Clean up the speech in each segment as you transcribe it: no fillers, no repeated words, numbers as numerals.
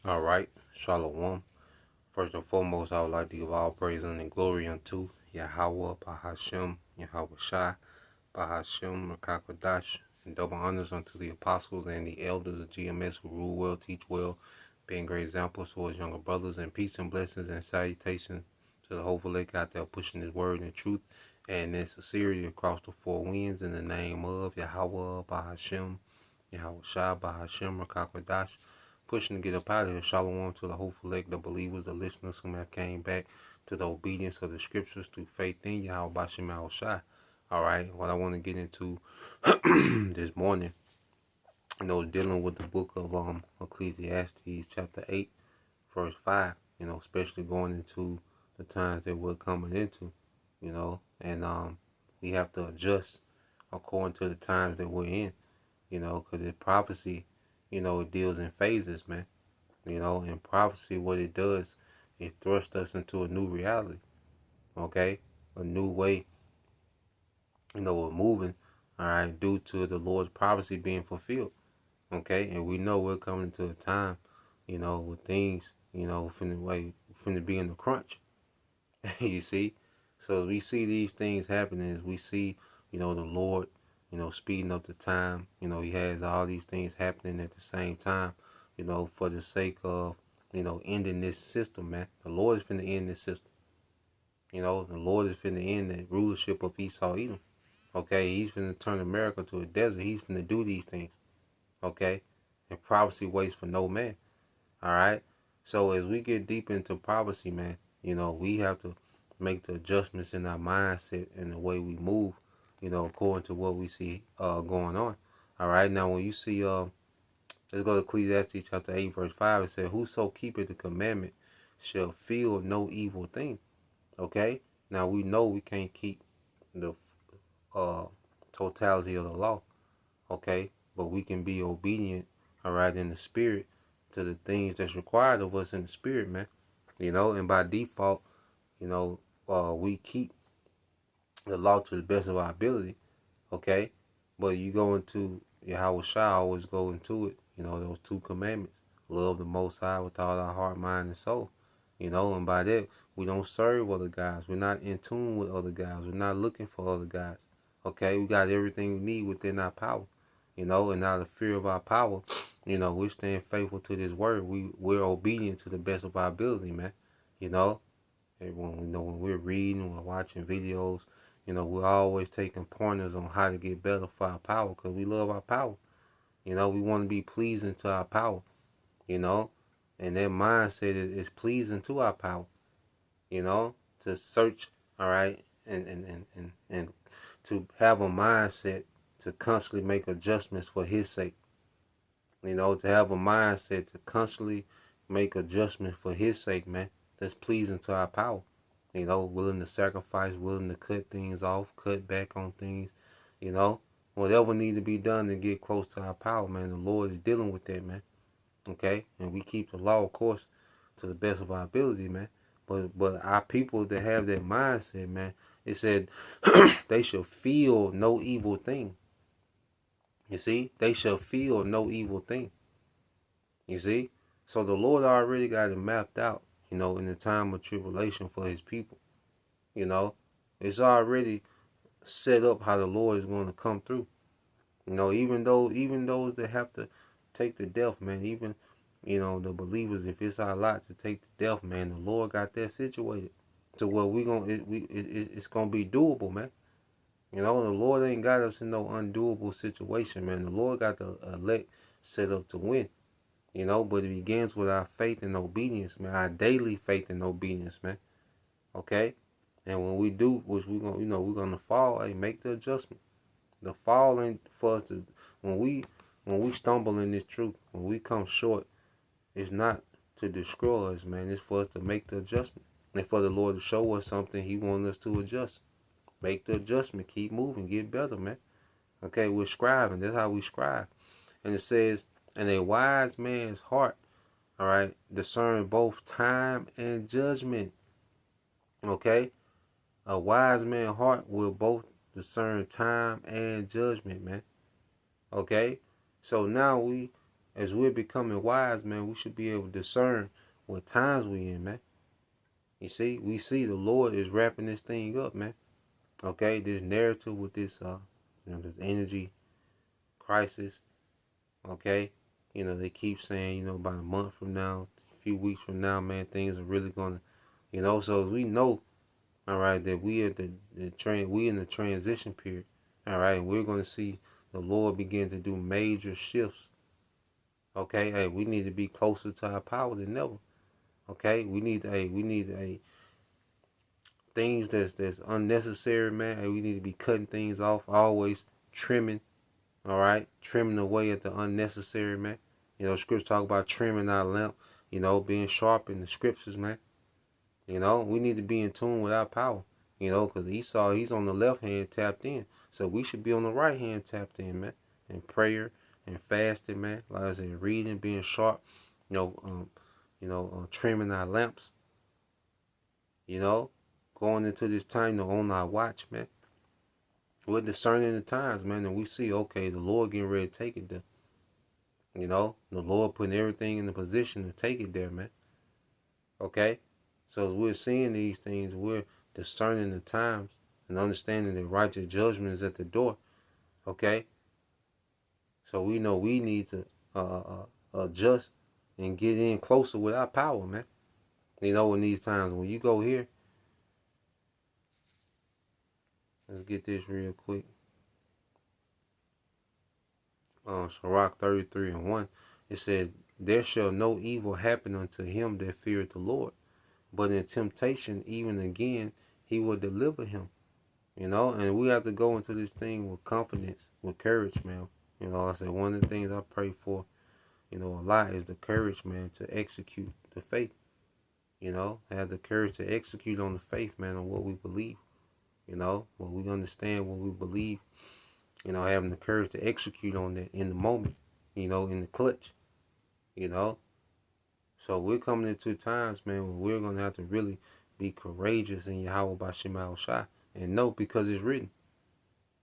All right, Shalom. First and foremost, I would like to give all praise and glory unto Yahweh, Bahashem, Yahweh Shai, Bahashem, Rakakwadash, and double honors unto the apostles and the elders of GMS who rule well, teach well, being great examples to his younger brothers, and peace and blessings and salutations to the hopeful lake out there pushing his word and truth and in sincerity across the four winds in the name of Yahweh, Bahashem, Yahweh Shai, Bahashem, Rakakwadash, pushing to get up out of here. Shalom to the hopeful elect, the believers, the listeners who have came back to the obedience of the scriptures through faith in Yahweh Bashim Al Shai. All right, what I want to get into this morning, dealing with the book of Ecclesiastes, chapter 8, verse 5. Especially going into the times that we're coming into. And we have to adjust according to the times that we're in. Because the prophecy, it deals in phases, man. In prophecy, what it does, it thrusts us into a new reality, okay? A new way, of moving, all right, due to the Lord's prophecy being fulfilled, okay? And we know we're coming to a time, with things, finna be in the crunch, you see? So we see these things happening as we see, the Lord, speeding up the time. He has all these things happening at the same time, for the sake of, ending this system, man. The Lord is finna end this system. The Lord is finna end the rulership of Esau Edom. Okay, he's finna turn America to a desert. He's finna do these things. Okay, and prophecy waits for no man. All right. So as we get deep into prophecy, man, we have to make the adjustments in our mindset and the way we move, according to what we see going on. All right. Now, when you see let's go to Ecclesiastes chapter 8, verse 5. It says, whoso keepeth the commandment shall feel no evil thing. Okay? Now, we know we can't keep the totality of the law. Okay? But we can be obedient, all right, in the spirit to the things that's required of us in the spirit, man. And by default, we keep the law to the best of our ability. Okay? But you go into Yahweh Shai, always go into it, those two commandments. Love the Most High with all our heart, mind, and soul. And by that, we don't serve other guys. We're not in tune with other guys. We're not looking for other guys. Okay? We got everything we need within our power. And out of fear of our power, we're staying faithful to this word. We're obedient to the best of our ability, man. When we're reading, we're watching videos, we're always taking pointers on how to get better for our power because we love our power. We want to be pleasing to our power, and that mindset is pleasing to our power, to search, all right, and to have a mindset to constantly make adjustments for his sake, to have a mindset to constantly make adjustments for his sake, man, that's pleasing to our power. Willing to sacrifice, willing to cut things off, cut back on things, whatever need to be done to get close to our power, man. The Lord is dealing with that, man. Okay? And we keep the law, of course, to the best of our ability, man. But our people that have that mindset, man, it said they shall feel no evil thing. You see? They shall feel no evil thing. You see? So the Lord already got it mapped out, in the time of tribulation for his people. It's already set up how the Lord is going to come through. Even those that have to take the death, man, even, the believers, if it's our lot to take the death, man, the Lord got that situated to where it's going to be doable, man. The Lord ain't got us in no undoable situation, man. The Lord got the elect set up to win. But it begins with our faith and obedience, man. Our daily faith and obedience, man. Okay? And when we do, which we're gonna, we're gonna fall, hey, make the adjustment. The fall ain't for us to when we stumble in this truth, when we come short, it's not to destroy us, man. It's for us to make the adjustment. And for the Lord to show us something he wants us to adjust. Make the adjustment, keep moving, get better, man. Okay, we're scribing. That's how we scribe. And it says, and a wise man's heart, all right, discern both time and judgment. Okay? A wise man's heart will both discern time and judgment, man. Okay? So now we as we're becoming wise, man, we should be able to discern what times we in, man. You see, we see the Lord is wrapping this thing up, man. Okay, this narrative with this, this energy crisis. Okay, they keep saying, about a month from now, a few weeks from now, man, things are really gonna, So we know, all right, that we at we in the transition period. All right, we're gonna see the Lord begin to do major shifts. Okay, hey, we need to be closer to our power than ever. Okay, we need things that's unnecessary, man. Hey, we need to be cutting things off, always trimming. All right, trimming away at the unnecessary, man. Scriptures talk about trimming our lamp. Being sharp in the scriptures, man. We need to be in tune with our power. Because Esau, he's on the left hand tapped in, so we should be on the right hand tapped in, man. In prayer and fasting, man. Like I said, reading, being sharp. Trimming our lamps. Going into this time, on our watch, man. We're discerning the times, man, and we see, okay, the Lord getting ready to take it there. The Lord putting everything in the position to take it there, man. Okay? So as we're seeing these things, we're discerning the times and understanding that righteous judgment is at the door. Okay? So we know we need to adjust and get in closer with our power, man. In these times, when you go here, let's get this real quick. Sirach 33:1, it says, there shall no evil happen unto him that feareth the Lord, but in temptation, even again, he will deliver him. And we have to go into this thing with confidence, with courage, man. I said one of the things I pray for, a lot is the courage, man, to execute the faith. Have the courage to execute on the faith, man, on what we believe. What we understand, what we believe. Having the courage to execute on that in the moment, in the clutch. So we're coming into times, man, where we're going to have to really be courageous in Yahweh Bashim Al-Shai. And know, because it's written.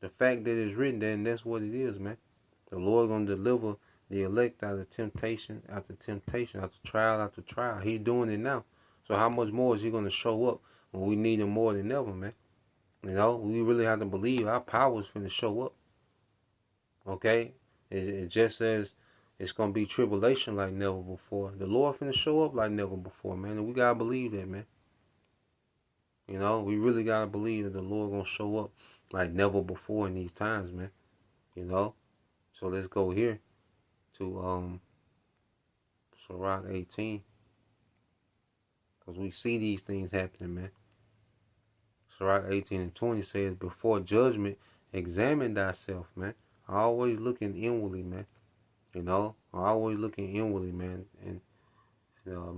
The fact that it's written, then that's what it is, man. The Lord going to deliver the elect out of temptation, after temptation, after trial, after trial. He's doing it now. So how much more is he going to show up when we need him more than ever, man? We really have to believe our power is going to show up. Okay? It just says it's going to be tribulation like never before. The Lord finna show up like never before, man. And we got to believe that, man. We really got to believe that the Lord going to show up like never before in these times, man. So let's go here to Sirach 18. Because we see these things happening, man. Sirach 18:20 says, before judgment, examine thyself, man. Always looking inwardly, man. Always looking inwardly, man. And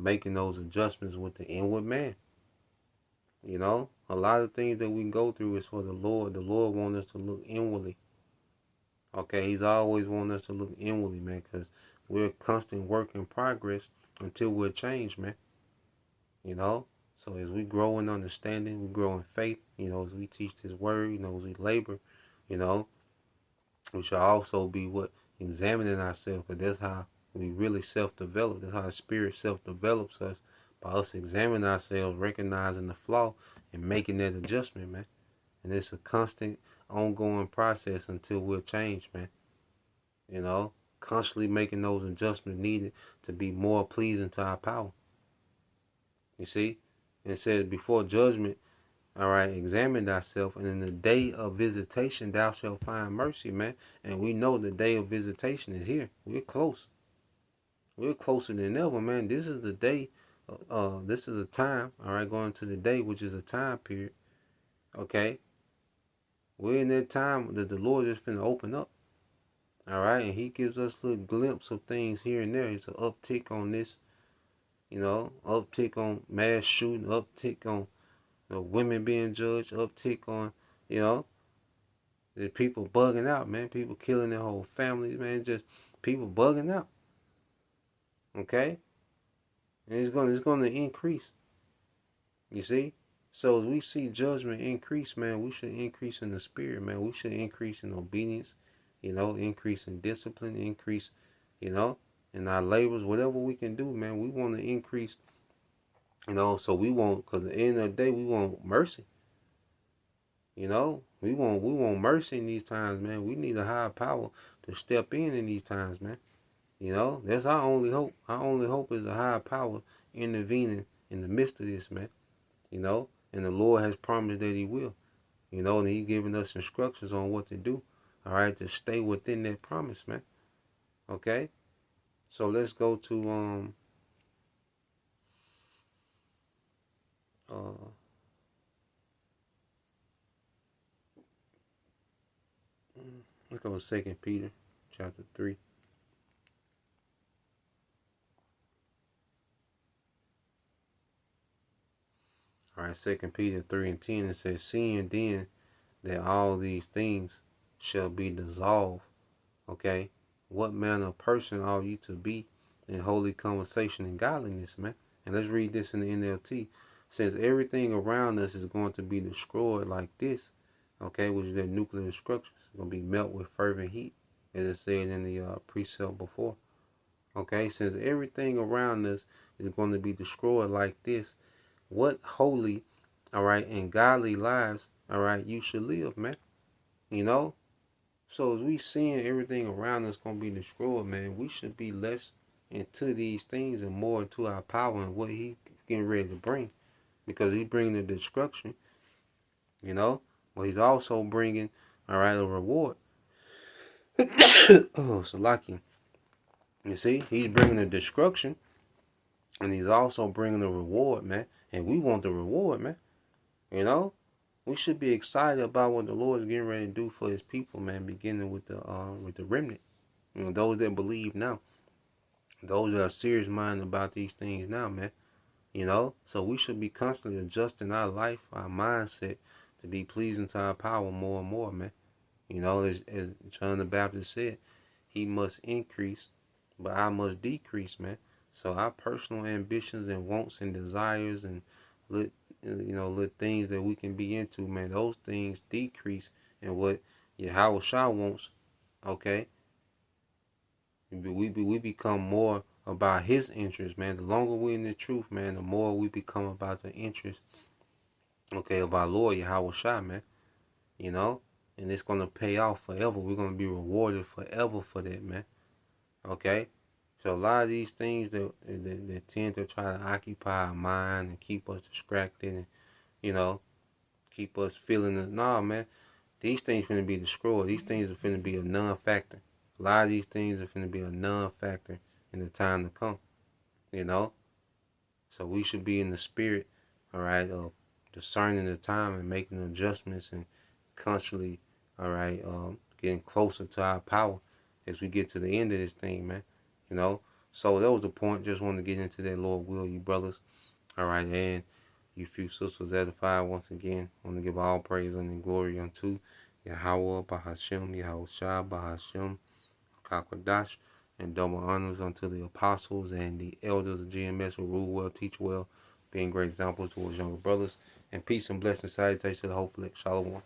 making those adjustments with the inward man. A lot of things that we can go through is for the Lord. The Lord wants us to look inwardly. Okay, he's always wanting us to look inwardly, man, because we're a constant work in progress until we're changed, man. So as we grow in understanding, we grow in faith, as we teach this word, as we labor, we should also be examining ourselves, because that's how we really self-develop. That's how the Spirit self-develops us, by us examining ourselves, recognizing the flaw, and making that adjustment, man. And it's a constant, ongoing process until we're changed, man. Constantly making those adjustments needed to be more pleasing to our power. You see? And it says, before judgment, all right, examine thyself, and in the day of visitation thou shalt find mercy, man. And we know the day of visitation is here. We're close. We're closer than ever, man. This is the day. This is a time, all right, going to the day, which is a time period. Okay? We're in that time that the Lord is finna open up. All right? And he gives us a little glimpse of things here and there. It's an uptick on this, uptick on mass shooting, uptick on women being judged, uptick on, the people bugging out, man. People killing their whole families, man. Just people bugging out. Okay? And it's going to increase. You see? So as we see judgment increase, man, we should increase in the spirit, man. We should increase in obedience, increase in discipline, increase, in our labors, whatever we can do, man. We want to increase, so we want, because at the end of the day, we want mercy. We want mercy in these times, man. We need a higher power to step in these times, man. That's our only hope. Our only hope is a higher power intervening in the midst of this, man. And the Lord has promised that He will. And He's giving us instructions on what to do. All right, to stay within that promise, man. Okay, so let's go to uh let's go to 2 Peter chapter 3. All right, 2 Peter 3:10, it says, "Seeing then that all these things shall be dissolved, okay, what manner of person are you to be in holy conversation and godliness," man? And let's read this in the NLT. Since everything around us is going to be destroyed like this, okay, which is that nuclear destruction, it's going to be melt with fervent heat, as it said in the precept before. Okay, since everything around us is going to be destroyed like this, what holy, all right, and godly lives, all right, you should live, man. You know? So as we seeing everything around us gonna be destroyed, man, we should be less into these things and more into our power and what He getting ready to bring. Because He's bringing the destruction, but He's also bringing, all right, a reward. Oh, so lucky. You see, He's bringing the destruction, and He's also bringing the reward, man. And we want the reward, man. You know, we should be excited about what the Lord is getting ready to do for His people, man. Beginning with the remnant, those that believe now, those that are serious minded about these things now, man. So we should be constantly adjusting our life, our mindset, to be pleasing to our power more and more, man. As John the Baptist said, he must increase, but I must decrease, man. So our personal ambitions and wants and desires and little things that we can be into, man, those things decrease, and what Yahweh Shah wants, okay, we become more about His interest, man. The longer we're in the truth, man, the more we become about the interest, okay, of our Lord Yahweh Shah, man. You know, and it's gonna pay off forever. We're gonna be rewarded forever for that, man. Okay. So a lot of these things that tend to try to occupy our mind and keep us distracted and keep us feeling it. Nah, man, these things are finna be destroyed. These things are finna be a non-factor. A lot of these things are finna be a non-factor in the time to come. You know, so we should be in the spirit, all right, of discerning the time and making adjustments and constantly, all right, getting closer to our power as we get to the end of this thing, man. You know, so that was the point. Just wanted to get into that, Lord will, you brothers, all right, and you few sisters edified once again. I want to give all praise and glory unto Yahweh, Bahashem, Yahweh Shah, Bahashem, Kakwadash, and double honors unto the apostles and the elders of GMS who rule well, teach well, being great examples towards younger brothers. And peace and blessings, salutations to the whole flick. Shalom.